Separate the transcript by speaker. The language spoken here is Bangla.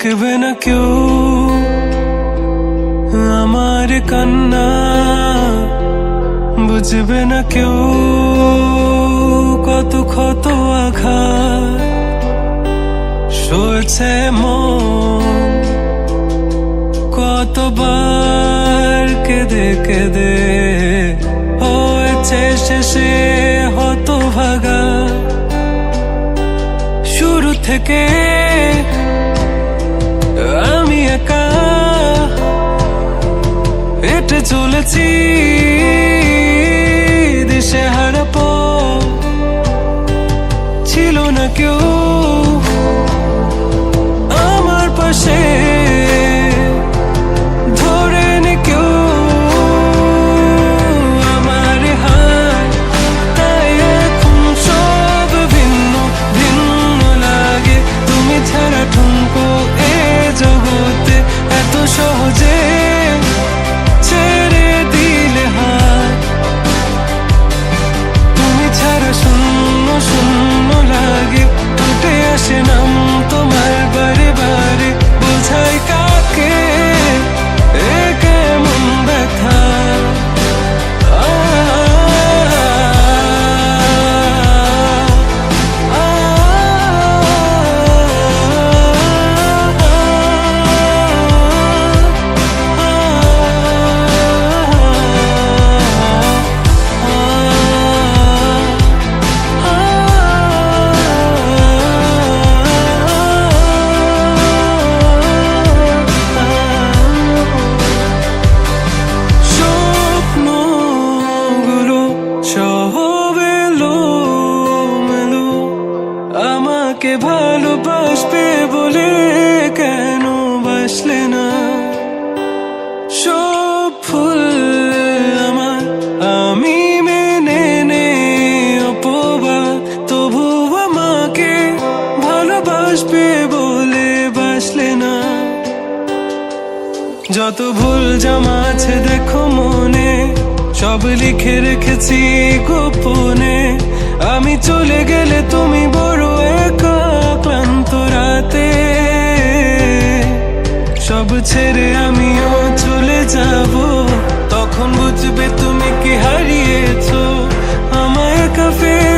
Speaker 1: দেখবে না কেউ আমার কান্না, বুঝবে না কেউ কত ক্ষত আঘাত সয়েছে মন, কতবার কেঁদে কেঁদে হয়েছে শেষে হতভাগা। শুরু থেকে আমি একা হেঁটে চলেছি দিশেহারা পথ, ছিল না কেউ আমার পাশে, ধরে নি কেউ আমার হাত, তাই এখন সব ভিন্ন ভিন্ন লাগে। তুমি ছাড়া ঠুনকো এ জগতে এত সহজে ছেড়ে দিলে হাত, তুমি ছাড়া শূন্য শূন্য লাগে। টুটে আসে নাম তোমার বারে বারে, বোঝাই কাকে এ কেমন ব্যথা। আমাকে ভালোবাসবে বলে কেন বাসলে না? সব ফুল আমার আমি মেনে নে অপবাদ, তবু আমাকে ভালোবাসবে বলে বাসলে না। যত ভুল জমা আছে দেখো মনে, সব লিখে রেখেছি গোপনে। আমি চলে গেলে তুমি বড় একা ক্লান্ত রাতে, সব ছেড়ে আমিও চলে যাব, তখন বুঝবে তুমি কি হারিয়েছো আমায় একা ফেলে।